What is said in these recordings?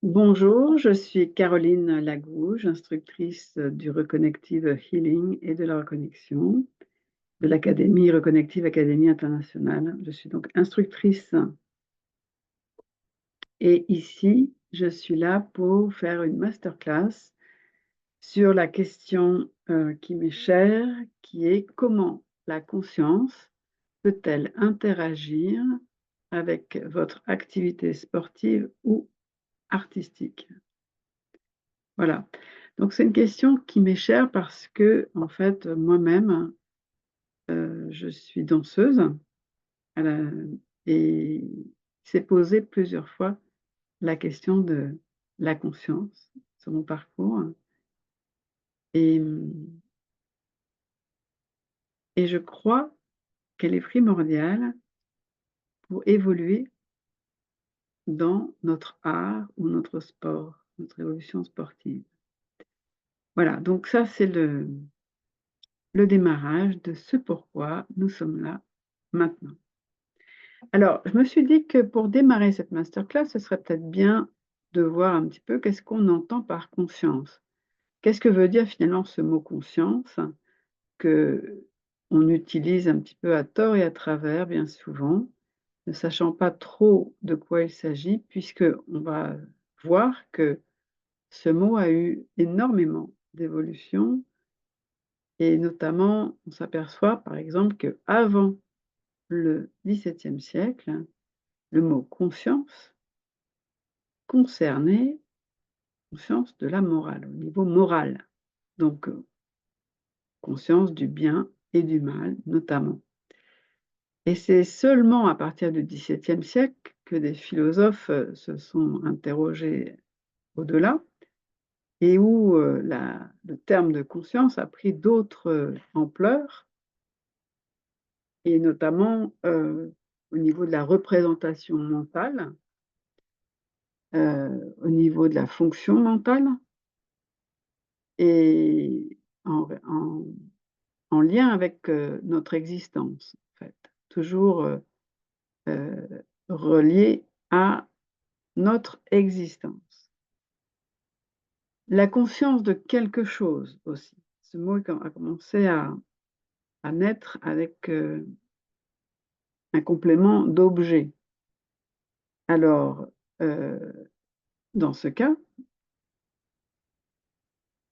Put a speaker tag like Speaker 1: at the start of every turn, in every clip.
Speaker 1: Bonjour, je suis Caroline Lagouge, instructrice du Reconnective Healing et de la reconnexion de l'Académie Reconnective Académie Internationale. Je suis donc instructrice et ici, je suis là pour faire une masterclass sur la question qui m'est chère, qui est comment la conscience peut-elle interagir avec votre activité sportive ou artistique? Voilà. Donc, c'est une question qui m'est chère parce que, en fait, moi-même, je suis danseuse à la- et il s'est posé plusieurs fois la question de la conscience sur mon parcours. Et, et je crois qu'elle est primordiale pour évoluer dans notre art ou notre sport, notre évolution sportive. Voilà, donc ça, c'est le démarrage de ce pourquoi nous sommes là maintenant. Alors, je me suis dit que pour démarrer cette masterclass, ce serait peut-être bien de voir un petit peu qu'est-ce qu'on entend par conscience. Qu'est-ce que veut dire finalement ce mot conscience que on utilise un petit peu à tort et à travers bien souvent, ne sachant pas trop de quoi il s'agit, puisque on va voir que ce mot a eu énormément d'évolution et notamment on s'aperçoit par exemple qu'avant le XVIIe siècle, le mot conscience concernait conscience de la morale, au niveau moral. Donc, conscience du bien et du mal, notamment. Et c'est seulement à partir du XVIIe siècle que des philosophes se sont interrogés au-delà et où le terme de conscience a pris d'autres ampleurs, et notamment au niveau de la représentation mentale, au niveau de la fonction mentale, et en en lien avec, notre existence, en fait. Toujours, relié à notre existence. La conscience de quelque chose aussi. Ce mot a commencé à naître avec, un complément d'objet. Alors, dans ce cas,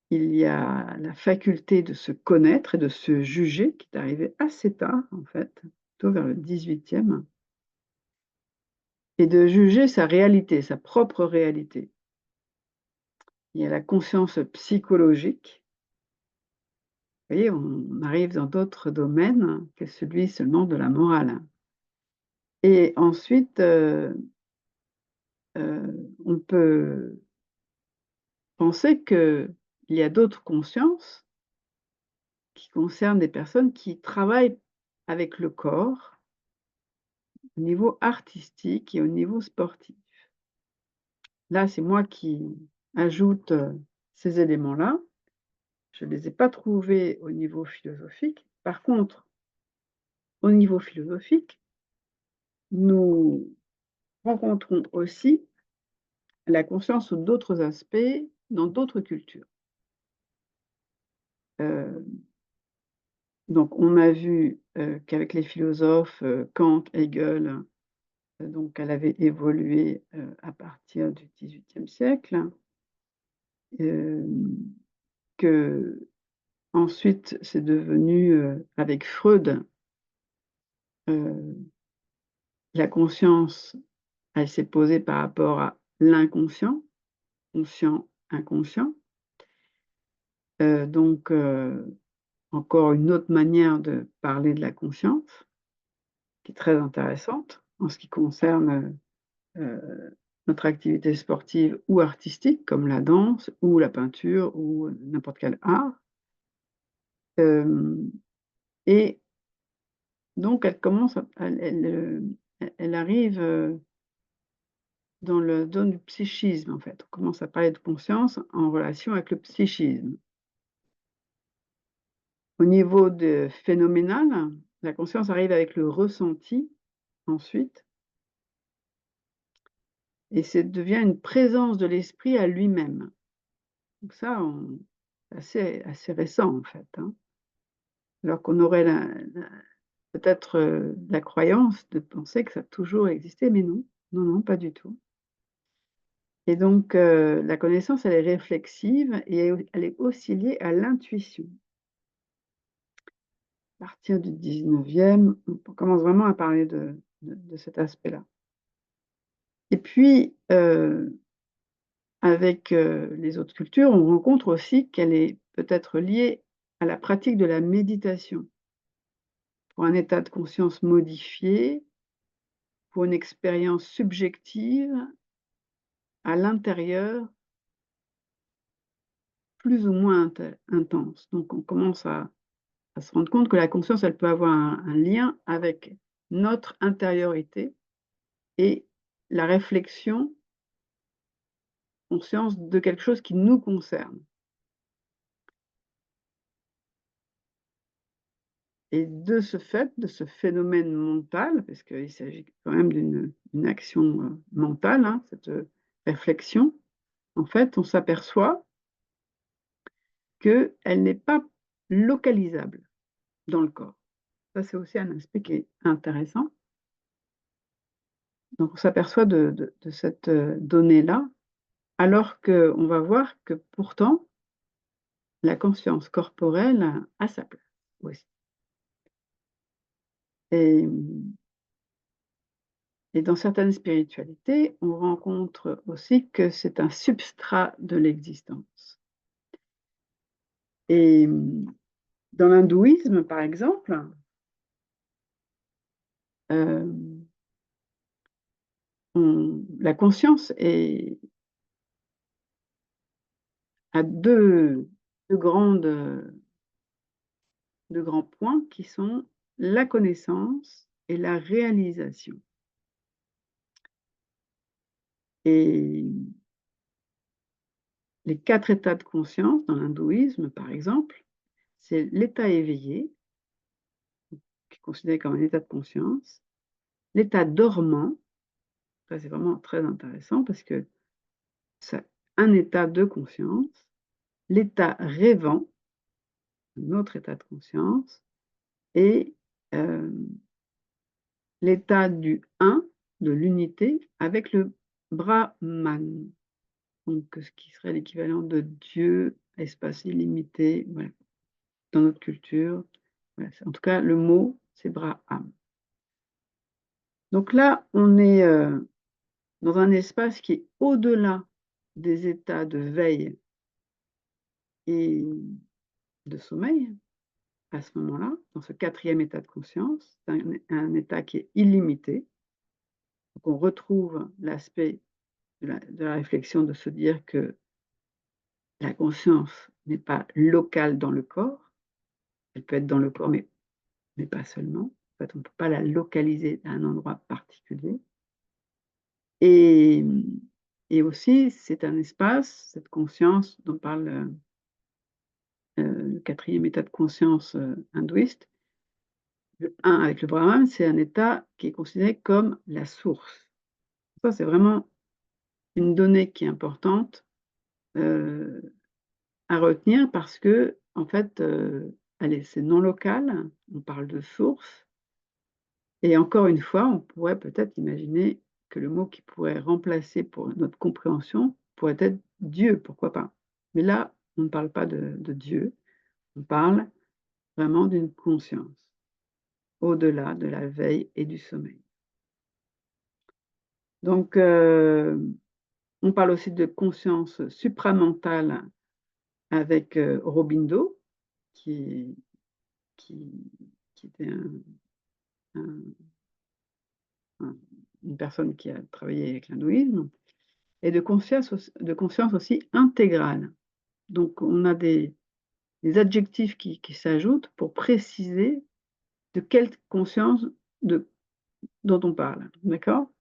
Speaker 1: il y a la faculté de se connaître et de se juger qui est arrivée assez tard, en fait, plutôt vers le 18e. Et de juger sa réalité, sa propre réalité. Il y a la conscience psychologique. Vous voyez, on arrive dans d'autres domaines que celui seulement de la morale. Et ensuite, on peut penser qu'il y a d'autres consciences qui concernent des personnes qui travaillent avec le corps au niveau artistique et au niveau sportif. Là, c'est moi qui ajoute, ces éléments-là. Je ne les ai pas trouvés au niveau philosophique. Par contre, au niveau philosophique, nous rencontrons aussi la conscience sous d'autres aspects dans d'autres cultures. Heu, donc on a vu, qu'avec les philosophes, Kant, Hegel, donc elle avait évolué, à partir du XVIIIe siècle. Hem, qu'ensuite c'est devenu, avec Freud, heu, la conscience, elle s'est posée par rapport à l'inconscient, conscient, inconscient. Donc encore une autre manière de parler de la conscience, qui est très intéressante en ce qui concerne, notre activité sportive ou artistique comme la danse ou la peinture ou n'importe quel art. Hem Et donc elle commence à elle arrive, dans le zone du psychisme, en fait. On commence à parler de conscience en relation avec le psychisme. Au niveau de phénoménal, la conscience arrive avec le ressenti ensuite. et c'est devient une présence de l'esprit à lui-même. Donc ça, assez récent en fait, hein. Alors qu'on aurait la peut-être, la croyance de penser que ça a toujours existé, mais non. Non, non, pas du tout. Et donc, la connaissance, elle est réflexive et elle est aussi liée à l'intuition. À partir du 19e, on commence vraiment à parler de cet aspect-là. Et puis, avec, les autres cultures, on rencontre aussi qu'elle est peut-être liée à la pratique de la méditation, pour un état de conscience modifié, pour une expérience subjective à l'intérieur, plus ou moins intense. Donc on commence à se rendre compte que la conscience, elle peut avoir un lien avec notre intériorité et la réflexion, conscience de quelque chose qui nous concerne. Et de ce fait, de ce phénomène mental, parce qu'il s'agit quand même d'une action, mentale, hein, cette, réflexion, en fait, on s'aperçoit qu'elle n'est pas localisable dans le corps. Ça, c'est aussi un aspect qui est intéressant. Donc on s'aperçoit de cette, donnée-là, alors qu'on va voir que pourtant la conscience corporelle a sa place aussi. Et et dans certaines spiritualités, on rencontre aussi que c'est un substrat de l'existence. Et dans l'hindouisme, par exemple, hem, la conscience a 2 grands points qui sont la connaissance et la réalisation. Et les 4 états de conscience dans l'hindouisme, par exemple, c'est l'état éveillé, qui est considéré comme un état de conscience, l'état dormant, ça c'est vraiment très intéressant parce que c'est un état de conscience, l'état rêvant, un autre état de conscience et hem, l'état du un, de l'unité avec le Brahman, donc ce qui serait l'équivalent de Dieu, espace illimité, voilà, dans notre culture. Voilà, c'est en tout cas le mot, c'est Brahman. Donc là, on est, dans un espace qui est au-delà des états de veille et de sommeil, à ce moment-là, dans ce quatrième état de conscience, c'est un état qui est illimité. Donc on retrouve l'aspect de la réflexion, de se dire que la conscience n'est pas locale dans le corps. Elle peut être dans le corps, mais pas seulement. En fait, on ne peut pas la localiser à un endroit particulier. Et et aussi, c'est un espace, cette conscience dont parle, le 4e état de conscience, hindouiste, le un avec le Brahman, c'est un état qui est considéré comme la source. Ça, c'est vraiment une donnée qui est importante, heu, à retenir parce qu'en fait, c'est non local, on parle de source et encore une fois, on pourrait peut-être imaginer que le mot qui pourrait remplacer pour notre compréhension pourrait être Dieu, pourquoi pas? Mais là, on ne parle pas de Dieu, on parle vraiment d'une conscience, au-delà de la veille et du sommeil. Donc, on parle aussi de conscience supramentale avec, Aurobindo, qui qui qui était un un une personne qui a travaillé avec l'hindouisme et de conscience aussi intégrale. Donc on a des adjectifs qui s'ajoutent pour préciser de quelle conscience de dont on parle, d'accord?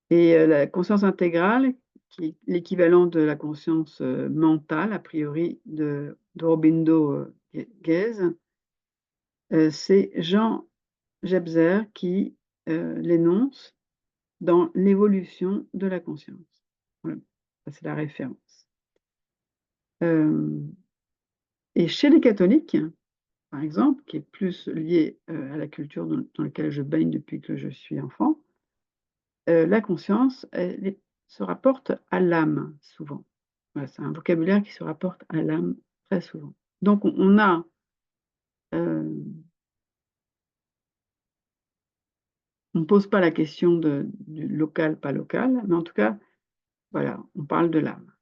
Speaker 1: Et la conscience intégrale, qui est l'équivalent de la conscience, mentale, a priori d'Aurobindo, Guèze, c'est Jean Gebser qui, l'énonce dans l'évolution de la conscience. Voilà, ça c'est la référence. Et chez les catholiques, par exemple, qui est plus lié, à la culture dans laquelle je baigne depuis que je suis enfant, la conscience, se rapporte à l'âme, souvent. Voilà, c'est un vocabulaire qui se rapporte à l'âme très souvent. Donc on a, on ne pose pas la question du local, pas local, mais en tout cas, voilà, on parle de l'âme,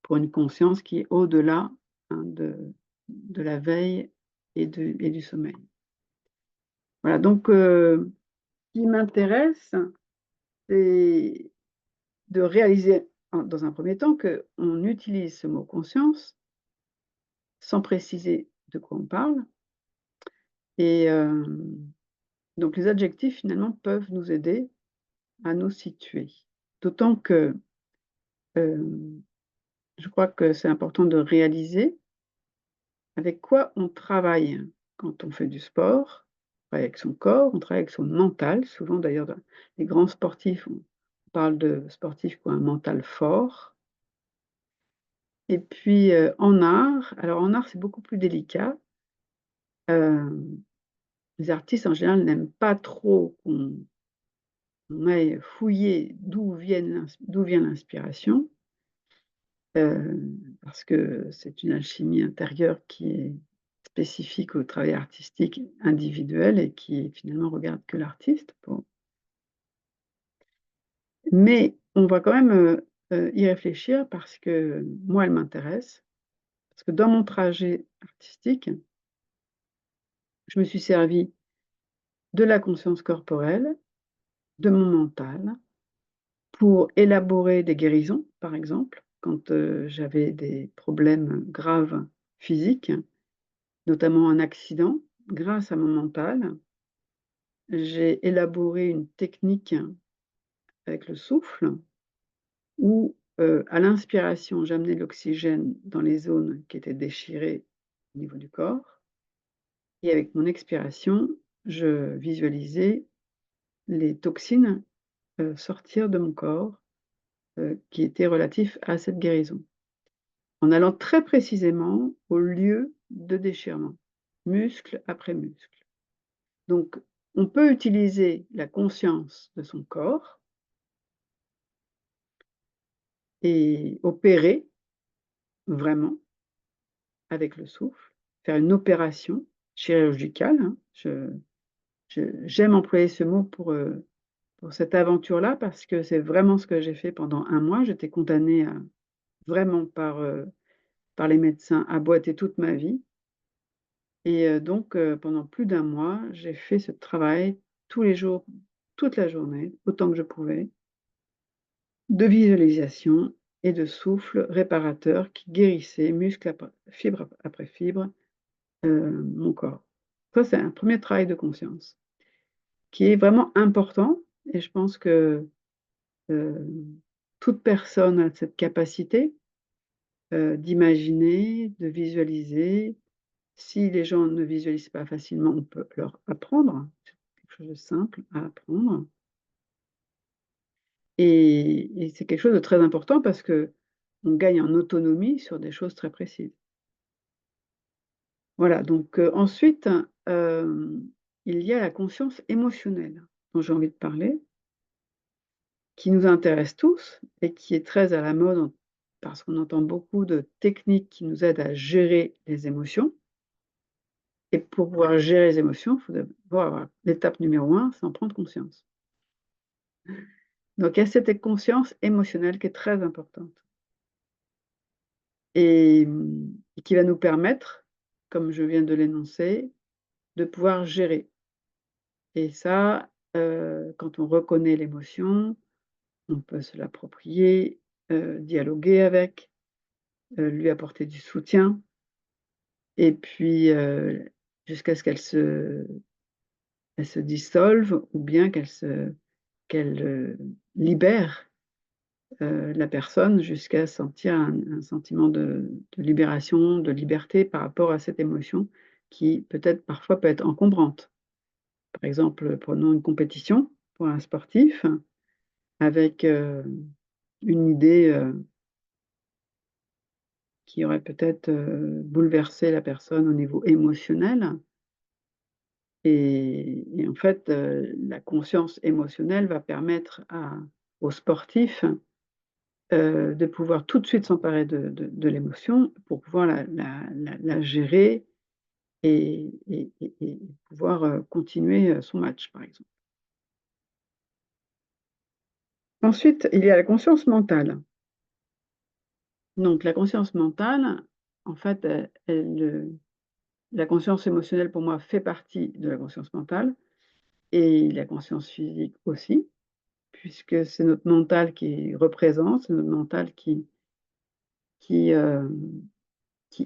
Speaker 1: pour une conscience qui est au-delà, hein, de la veille et du sommeil. Voilà, donc ce qui m'intéresse, c'est de réaliser, dans un premier temps, qu'on utilise ce mot conscience sans préciser de quoi on parle. Et donc les adjectifs, finalement, peuvent nous aider à nous situer. D'autant que je crois que c'est important de réaliser avec quoi on travaille quand on fait du sport. On travaille avec son corps, on travaille avec son mental. Souvent, d'ailleurs, les grands sportifs, on parle de sportifs qui ont un mental fort. Et puis, en art, alors en art, c'est beaucoup plus délicat. Les artistes, en général, n'aiment pas trop qu'on aille fouiller d'où vient l'inspiration, parce que c'est une alchimie intérieure qui est spécifique au travail artistique individuel et qui finalement regarde que l'artiste. Bon. Mais on va quand même, y réfléchir parce que moi, elle m'intéresse, parce que dans mon trajet artistique, je me suis servie de la conscience corporelle, de mon mental, pour élaborer des guérisons, par exemple, quand, j'avais des problèmes graves physiques, notamment un accident. Grâce à mon mental, j'ai élaboré une technique avec le souffle où, à l'inspiration, j'amenais de l'oxygène dans les zones qui étaient déchirées au niveau du corps et avec mon expiration, je visualisais les toxines, sortir de mon corps, qui étaient relatifs à cette guérison. En allant très précisément au lieu de déchirement, muscle après muscle. Donc, on peut utiliser la conscience de son corps et opérer vraiment avec le souffle, faire une opération chirurgicale, hein. J'aime employer ce mot pour cette aventure-là parce que c'est vraiment ce que j'ai fait pendant 1 mois. J'étais condamnée à vraiment par les médecins à boiter toute ma vie. Et donc pendant plus d'1 mois, j'ai fait ce travail tous les jours, toute la journée, autant que je pouvais, de visualisation et de souffle réparateur qui guérissait muscle après fibre après fibre, mon corps. Ça, c'est un premier travail de conscience qui est vraiment important et je pense que, heu, toute personne a cette capacité, d'imaginer, de visualiser. Si les gens ne visualisent pas facilement, on peut leur apprendre. C'est quelque chose de simple à apprendre et c'est quelque chose de très important parce qu'on gagne en autonomie sur des choses très précises. Voilà, donc ensuite, il y a la conscience émotionnelle dont j'ai envie de parler, qui nous intéresse tous et qui est très à la mode parce qu'on entend beaucoup de techniques qui nous aident à gérer les émotions. Et pour pouvoir gérer les émotions, il faut d'abord avoir l'étape numéro 1, c'est en prendre conscience. Donc il y a cette conscience émotionnelle qui est très importante et qui va nous permettre, comme je viens de l'énoncer, de pouvoir gérer et ça, quand on reconnaît l'émotion, on peut se l'approprier, dialoguer avec, lui apporter du soutien et puis, jusqu'à ce elle se dissolve ou bien qu'elle, libère, la personne jusqu'à sentir un sentiment de libération, de liberté par rapport à cette émotion qui peut-être parfois peut être encombrante. Par exemple, prenons une compétition. pour un sportif avec, une idée, qui aurait peut-être, bouleversé la personne au niveau émotionnel et en fait, la conscience émotionnelle va permettre aux sportifs, de pouvoir tout de suite s'emparer de l'émotion pour pouvoir la gérer et pouvoir, continuer, son match, par exemple. Ensuite, il y a la conscience mentale. Donc la conscience mentale, en fait, la conscience émotionnelle pour moi fait partie de la conscience mentale et la conscience physique aussi, puisque c'est notre mental qui représente, c'est notre mental qui, qui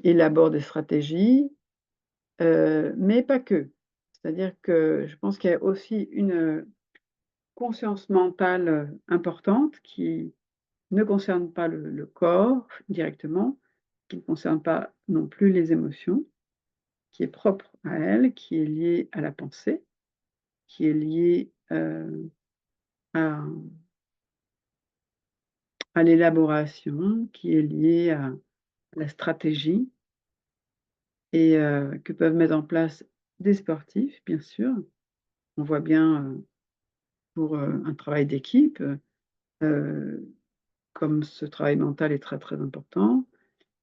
Speaker 1: élabore des stratégies, mais pas que. C'est-à-dire que je pense qu'il y a aussi une conscience mentale, importante qui ne concerne pas le corps directement, qui ne concerne pas non plus les émotions, qui est propre à elle, qui est liée à la pensée, qui est liée, à l'élaboration, qui est liée à la stratégie et que peuvent mettre en place des sportifs, bien sûr. On voit bien, pour, un travail d'équipe, comme ce travail mental est très, très important.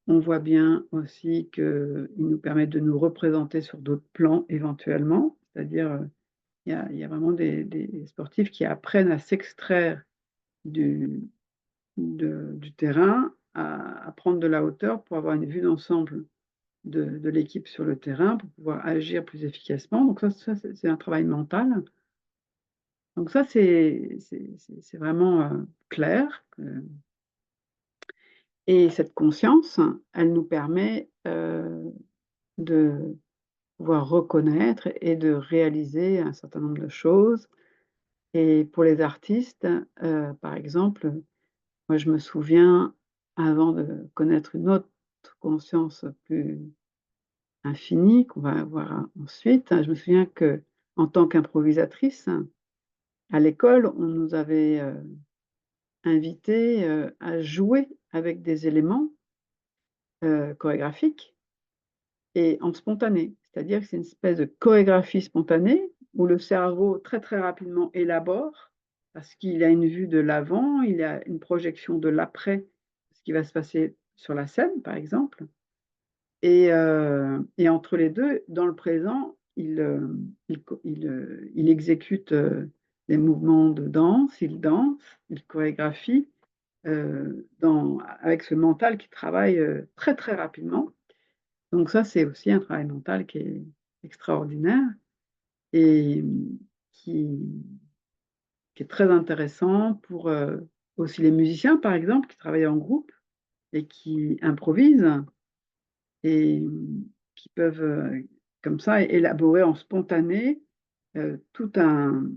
Speaker 1: On voit bien aussi qu'il nous permet de nous représenter sur d'autres plans éventuellement, c'est-à-dire, il y a vraiment des sportifs qui apprennent à s'extraire du du terrain, à prendre de la hauteur pour avoir une vue d'ensemble de l'équipe sur le terrain, pour pouvoir agir plus efficacement. Donc c'est un travail mental. Donc ça, c'est vraiment, clair, et cette conscience, elle nous permet, de pouvoir reconnaître et de réaliser un certain nombre de choses et pour les artistes, par exemple, moi je me souviens avant de connaître une autre conscience plus infinie qu'on va avoir ensuite, je me souviens qu'en tant qu'improvisatrice, à l'école, on nous avait, invités, à jouer avec des éléments, chorégraphiques et en spontané. C'est-à-dire que c'est une espèce de chorégraphie spontanée où le cerveau très, très rapidement élabore parce qu'il a une vue de l'avant, il a une projection de l'après, ce qui va se passer sur la scène, par exemple et entre les 2, dans le présent, il exécute, des mouvements de danse, il danse, il chorégraphie, dans avec ce mental qui travaille, très, très rapidement. Donc ça, c'est aussi un travail mental qui est extraordinaire et qui qui est très intéressant pour, aussi les musiciens, par exemple, qui travaillent en groupe et qui improvisent et qui peuvent, comme ça élaborer en spontané, tout un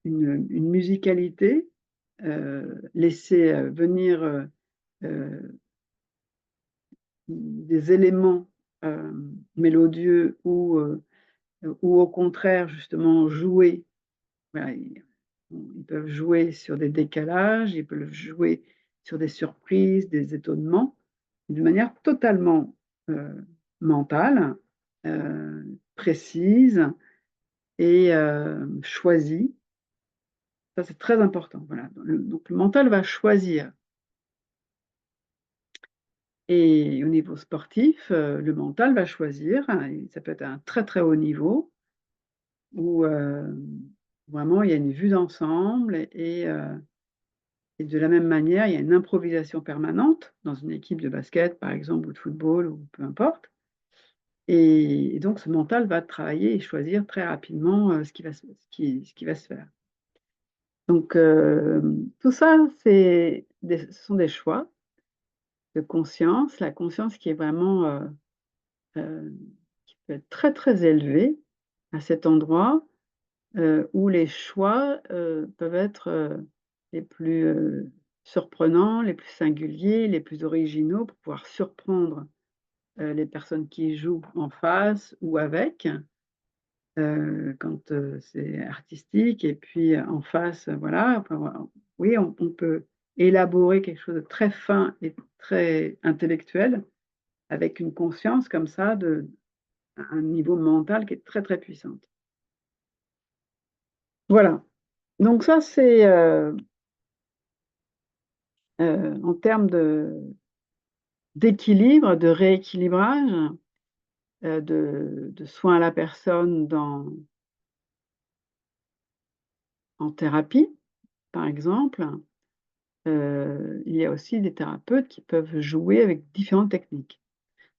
Speaker 1: une musicalité, laisser, venir, des éléments, mélodieux ou au contraire justement jouer. Voilà, ils peuvent jouer sur des décalages, ils peuvent jouer sur des surprises, des étonnements, d'une manière totalement, mentale, précise et choisie. Ça, c'est très important, voilà. Donc le mental va choisir et au niveau sportif, le mental va choisir, et ça peut être à un très, très haut niveau où, vraiment il y a une vue d'ensemble et de la même manière, il y a une improvisation permanente dans une équipe de basket, par exemple, ou de football ou peu importe et donc ce mental va travailler et choisir très rapidement, ce qui va se faire. Donc tout ça, ce sont des choix de conscience. La conscience qui est vraiment, heu, qui peut être très, très élevée à cet endroit, où les choix, peuvent être, les plus, surprenants, les plus singuliers, les plus originaux pour pouvoir surprendre, les personnes qui jouent en face ou avec quand, c'est artistique et puis en face, voilà, enfin voilà. Oui, on peut élaborer quelque chose de très fin et très intellectuel avec une conscience comme ça de un niveau mental qui est très, très puissante. Voilà, donc ça c'est, en termes d'équilibre, de rééquilibrage, de soins à la personne en thérapie, par exemple. Il y a aussi des thérapeutes qui peuvent jouer avec différentes techniques.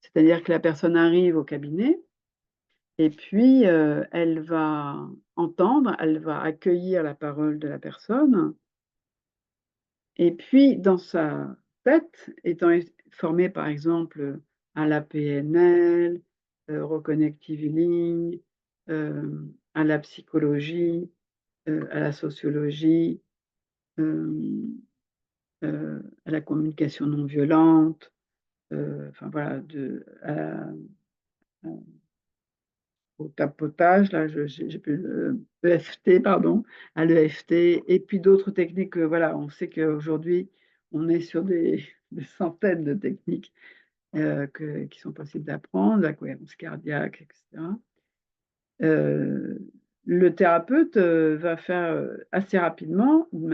Speaker 1: C'est-à-dire que la personne arrive au cabinet et puis, elle va entendre, elle va accueillir la parole de la personne et puis dans sa tête, étant formée par exemple, à la PNL, Reconnective Healing, à la psychologie, à la sociologie, hem, à la communication non violente, enfin voilà, à au tapotage là, je j'ai plus le EFT pardon, à l'EFT et puis d'autres techniques, voilà, on sait qu'aujourd'hui, on est sur des des centaines de techniques, qui sont possibles d'apprendre, la cohérence cardiaque et cetera. Heu, le thérapeute, va faire, assez rapidement, de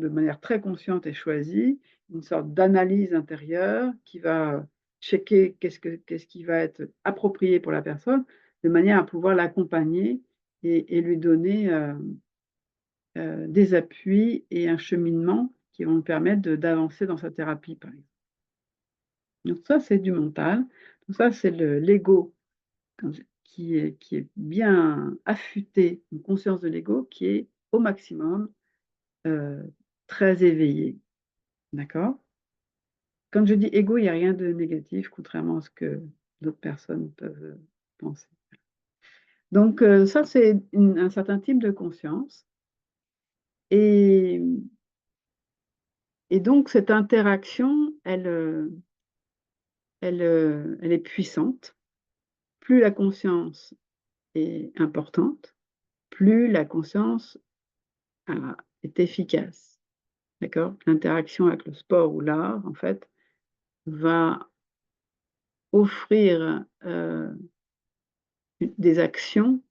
Speaker 1: manière très consciente et choisie, une sorte d'analyse intérieure qui va checker qu'est-ce qui va être approprié pour la personne, de manière à pouvoir l'accompagner et lui donner, des appuis et un cheminement qui vont lui permettre d'avancer dans sa thérapie, par exemple. Donc ça, c'est du mental. Donc ça, c'est l'ego qui est bien affûté, une conscience de l'ego qui est au maximum, heu, très éveillée, d'accord? Quand je dis ego, il y a rien de négatif, contrairement à ce que d'autres personnes peuvent, penser. Donc ça, c'est un certain type de conscience et donc cette interaction, elle est puissante. Plus la conscience est importante, plus la conscience est efficace. D'accord? L'interaction avec le sport ou l'art, en fait, va offrir, des actions,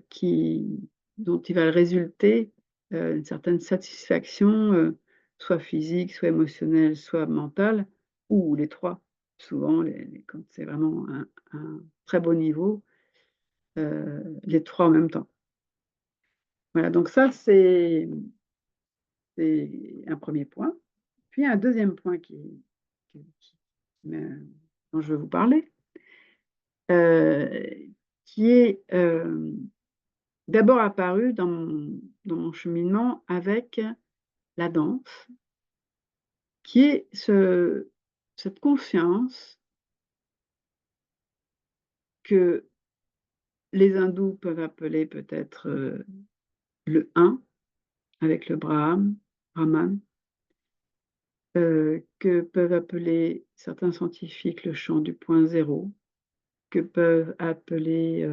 Speaker 1: qui dont il va résulter, une certaine satisfaction, soit physique, soit émotionnelle, soit mentale ou les 3. Souvent les quand c'est vraiment un très beau niveau, les 3 en même temps. Voilà, donc ça c'est un premier point. Puis un deuxième point qui me dont je veux vous parler, qui est, d'abord apparu dans mon cheminement avec la danse, qui est cette conscience que les hindous peuvent appeler peut-être, le un avec le Brahman, que peuvent appeler certains scientifiques le chant du point zéro, que peuvent appeler,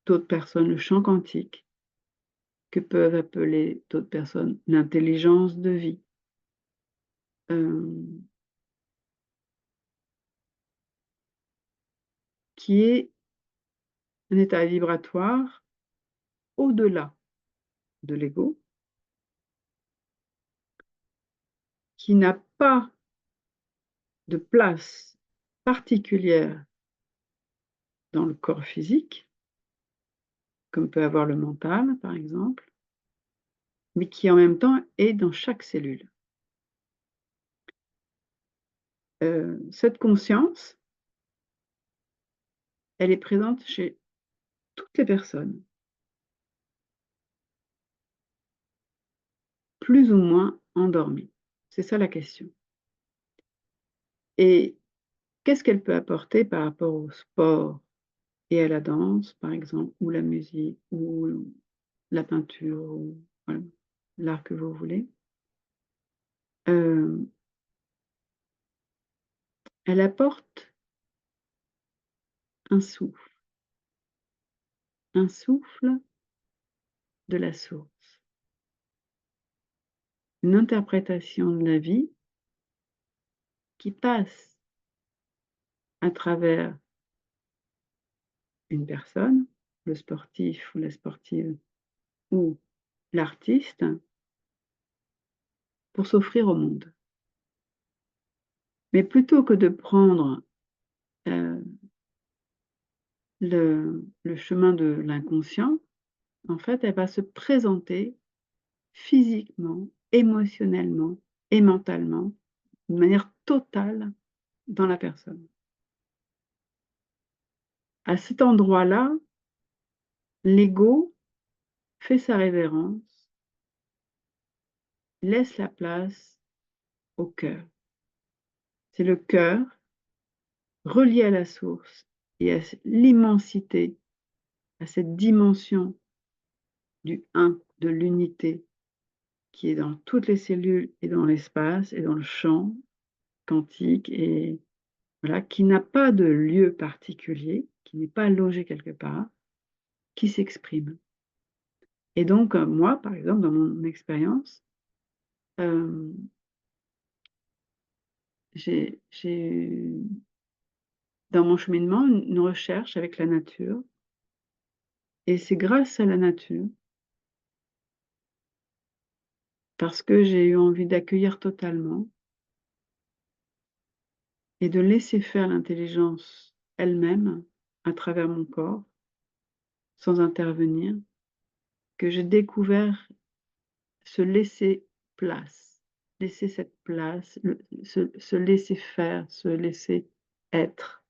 Speaker 1: d'autres personnes le chant quantique, que peuvent appeler d'autres personnes l'intelligence de vie. Hem, qui est un état vibratoire au-delà de l'ego, qui n'a pas de place particulière dans le corps physique, comme peut avoir le mental, par exemple, mais qui en même temps est dans chaque cellule. Cette conscience, elle est présente chez toutes les personnes, plus ou moins endormies. C'est ça la question. Et qu'est-ce qu'elle peut apporter par rapport au sport et à la danse, par exemple, ou la musique, ou la peinture, ou voilà, l'art que vous voulez? Hem, elle apporte un souffle, un souffle de la source, une interprétation de la vie qui passe à travers une personne, le sportif ou la sportive ou l'artiste, pour s'offrir au monde. Mais plutôt que de prendre, heu, le chemin de l'inconscient, en fait, elle va se présenter physiquement, émotionnellement et mentalement, de manière totale dans la personne. À cet endroit-là, l'ego fait sa révérence, laisse la place au cœur. C'est le cœur, relié à la source et à l'immensité, à cette dimension du un, de l'unité qui est dans toutes les cellules et dans l'espace et dans le champ quantique et voilà, qui n'a pas de lieu particulier, qui n'est pas logé quelque part, qui s'exprime. Et donc, moi, par exemple, dans mon expérience, hem, j'ai eu dans mon cheminement une recherche avec la nature et c'est grâce à la nature, parce que j'ai eu envie d'accueillir totalement et de laisser faire l'intelligence elle-même à travers mon corps, sans intervenir, que j'ai découvert se laisser place, laisser cette place, se laisser faire, se laisser être,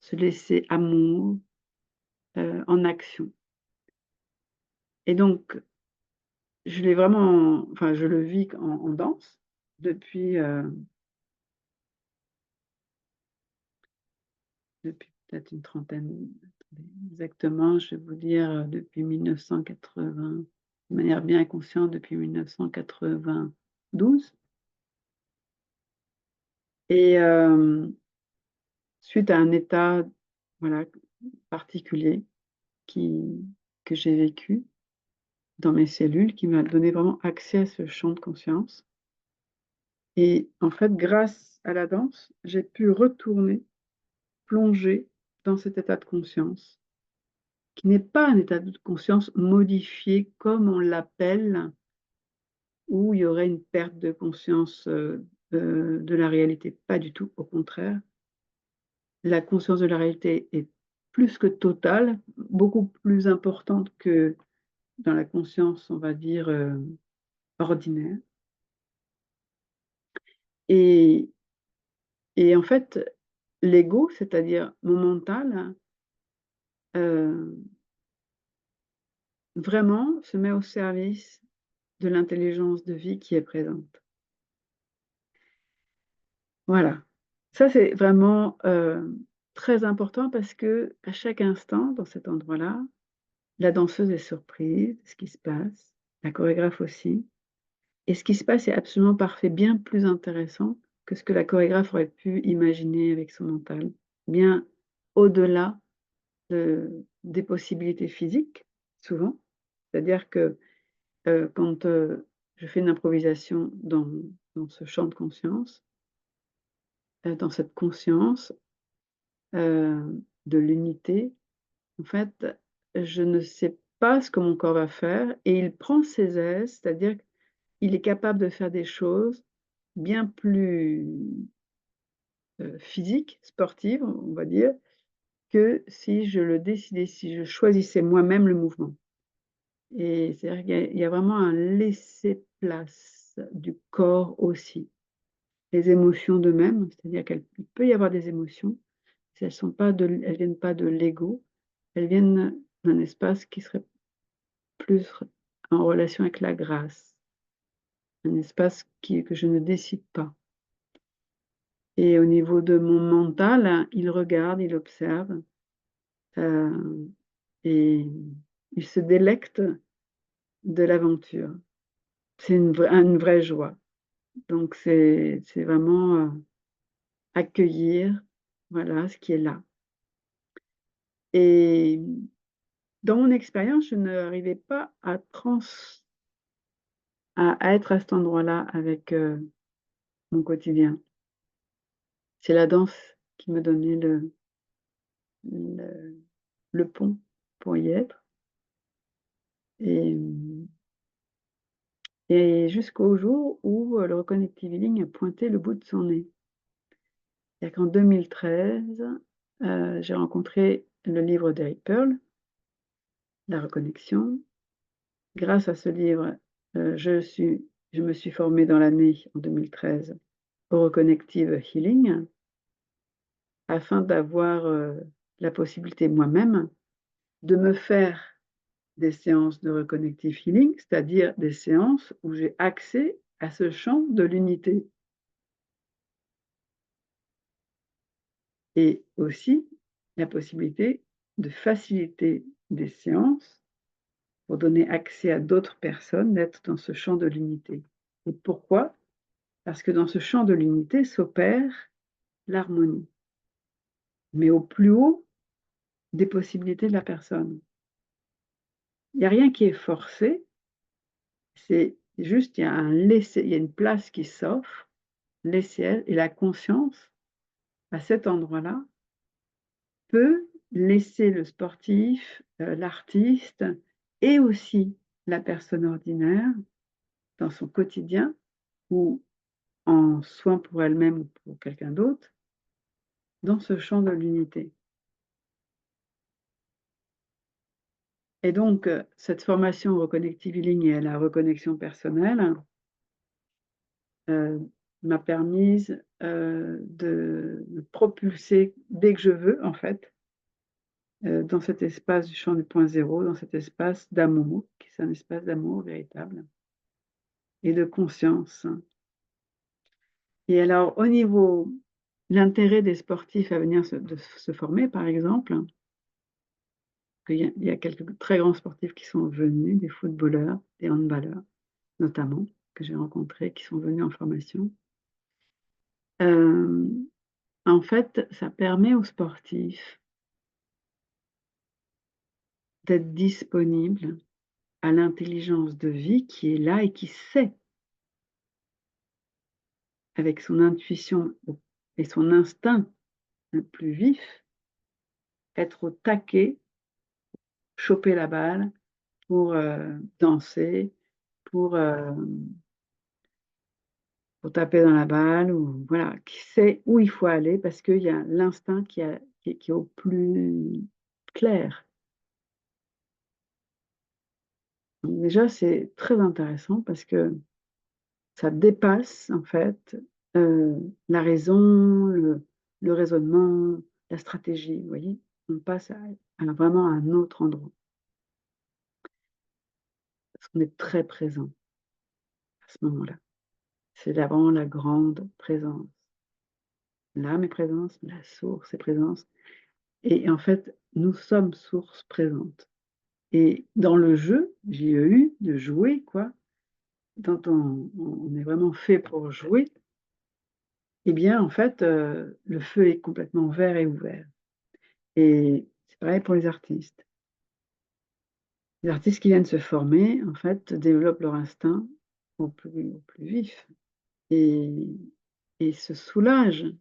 Speaker 1: se laisser amour, en action et donc je l'ai vraiment enfin je le vis en danse depuis, depuis peut-être une trentaine, attendez, exactement, je vais vous dire, depuis 1980, de manière bien consciente depuis 1992 et suite à un état, voilà, particulier qui que j'ai vécu dans mes cellules, qui m'a donné vraiment accès à ce champ de conscience et en fait, grâce à la danse, j'ai pu retourner, plonger dans cet état de conscience, qui n'est pas un état de conscience modifié comme on l'appelle, où il y aurait une perte de conscience, de la réalité. Pas du tout, au contraire. La conscience de la réalité est plus que totale, beaucoup plus importante que dans la conscience, on va dire, ordinaire et en fait, l'ego, c'est-à-dire mon mental, heu, vraiment se met au service de l'intelligence de vie qui est présente. Voilà. Ça, c'est vraiment, très important parce qu'à chaque instant, dans cet endroit-là, la danseuse est surprise de ce qui se passe, la chorégraphe aussi et ce qui se passe est absolument parfait, bien plus intéressant que ce que la chorégraphe aurait pu imaginer avec son mental. Bien au-delà des possibilités physiques, souvent. C'est-à-dire que, quand, je fais une improvisation dans ce champ de conscience, dans cette conscience, de l'unité, en fait, je ne sais pas ce que mon corps va faire et il prend ses aises, c'est-à-dire qu'il est capable de faire des choses bien plus, physiques, sportives, on va dire, que si je le décidais, si je choisissais moi-même le mouvement. Et c'est-à-dire qu'il y a vraiment un laisser place du corps aussi. Les émotions de même, c'est-à-dire qu'il peut y avoir des émotions, si elles viennent pas de l'ego, elles viennent d'un espace qui serait plus en relation avec la grâce, un espace que je ne décide pas. Et au niveau de mon mental, il regarde, il observe, heu et il se délecte de l'aventure. C'est une vraie joie. Donc c'est vraiment, accueillir, voilà, ce qui est là et dans mon expérience, je n'arrivais pas à être à cet endroit-là avec, mon quotidien. C'est la danse qui me donnait le le pont pour y être et et jusqu'au jour où, le Reconnective Healing a pointé le bout de son nez. C'est-à-dire qu'en 2013, j'ai rencontré le livre d'Eric Pearl, La reconnexion. Grâce à ce livre, je me suis formée dans l'année, en 2013, au Reconnective Healing afin d'avoir, la possibilité moi-même de me faire des séances de Reconnective Healing, c'est-à-dire des séances où j'ai accès à ce champ de l'unité et aussi la possibilité de faciliter des séances pour donner accès à d'autres personnes d'être dans ce champ de l'unité. Et pourquoi? Parce que dans ce champ de l'unité s'opère l'harmonie, mais au plus haut des possibilités de la personne. Il n'y a rien qui est forcé, c'est juste il y a une place qui s'offre, laisser et la conscience, à cet endroit-là, peut laisser le sportif, l'artiste et aussi la personne ordinaire dans son quotidien ou en soins pour elle-même ou pour quelqu'un d'autre, dans ce champ de l'unité. Et donc, cette formation au Reconnective Healing et à la reconnexion personnelle, m'a permise, de me propulser dès que je veux, en fait, dans cet espace du champ du point zéro, dans cet espace d'amour, qui est un espace d'amour véritable et de conscience. Et alors au niveau l'intérêt des sportifs à venir se former, par exemple, il y a quelques très grands sportifs qui sont venus, des footballeurs, des handballeurs notamment, que j'ai rencontrés, qui sont venus en formation. Hem, En fait, ça permet aux sportifs d'être disponibles à l'intelligence de vie qui est là et qui sait, avec son intuition et son instinct le plus vif, être au taquet, choper la balle pour, danser, pour, pour taper dans la balle ou voilà, qui sait où il faut aller parce qu'il y a l'instinct qui est au plus clair. Donc déjà, c'est très intéressant parce que ça dépasse en fait, la raison, le raisonnement, la stratégie, vous voyez? On passe à vraiment un autre endroit. Parce qu'on est très présent à ce moment-là. C'est là vraiment la grande présence. L'âme est présence, la source est présence et en fait, nous sommes source présente et dans le jeu, JEU, de jouer quoi, quand on est vraiment fait pour jouer, eh bien, en fait, le feu est complètement vert et ouvert et c'est pareil pour les artistes. Les artistes qui viennent se former, en fait, développent leur instinct au plus vif et se soulagent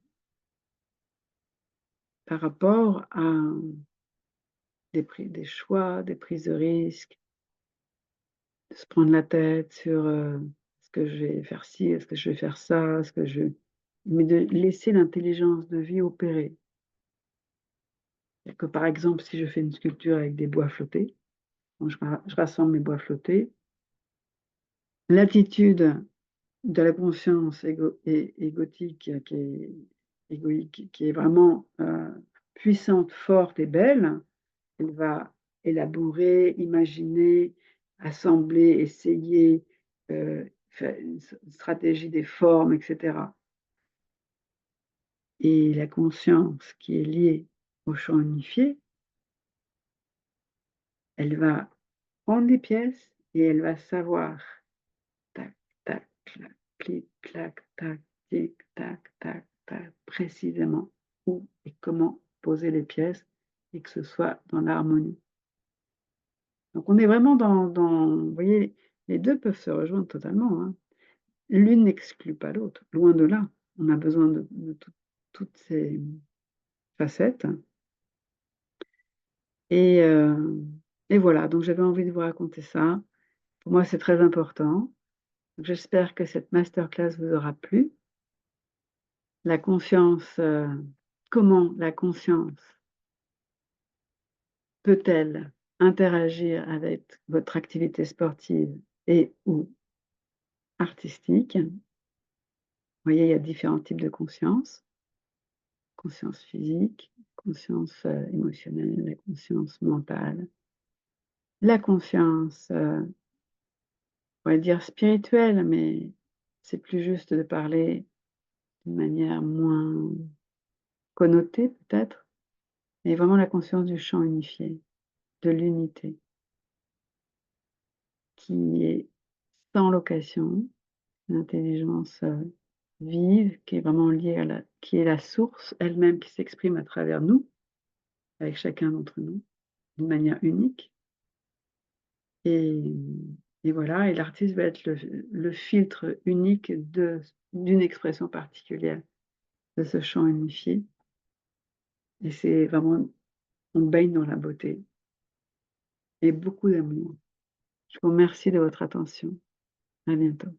Speaker 1: par rapport à des choix, des prises de risques, de se prendre la tête sur, «Est-ce que je vais faire ci? Est-ce que je vais faire ça? Est-ce que je» mais de laisser l'intelligence de vie opérer. C'est-à-dire que, par exemple, si je fais une sculpture avec des bois flottés, donc je rassemble mes bois flottés, l'attitude de la conscience égotique égoïque, qui est vraiment, puissante, forte et belle, elle va élaborer, imaginer, assembler, essayer, faire une stratégie des formes et cetera. Et la conscience qui est liée au champ unifié, elle va prendre les pièces et elle va savoir tac, tac, clac, clic, clac, tac, tic, tac, tac, tac, précisément où et comment poser les pièces et que ce soit dans l'harmonie. Donc on est vraiment dans vous voyez, les 2 peuvent se rejoindre totalement, hein. L'une n'exclut pas l'autre, loin de là. On a besoin de toutes ces facettes et et voilà, donc j'avais envie de vous raconter ça. Pour moi, c'est très important. J'espère que cette masterclass vous aura plu. La conscience, comment la conscience peut-elle interagir avec votre activité sportive et ou artistique? Vous voyez, il y a différents types de conscience. Conscience physique, conscience, émotionnelle, la conscience mentale, la conscience, on va dire spirituelle, mais c'est plus juste de parler d'une manière moins connotée peut-être, mais vraiment la conscience du champ unifié, de l'unité, qui est sans location, une intelligence, vive, qui est vraiment liée à la qui est la source elle-même qui s'exprime à travers nous, avec chacun d'entre nous, d'une manière unique. Et et voilà, et l'artiste va être le filtre unique d'une expression particulière de ce chant unifié et c'est vraiment on baigne dans la beauté et beaucoup d'amour. Je vous remercie de votre attention. À bientôt.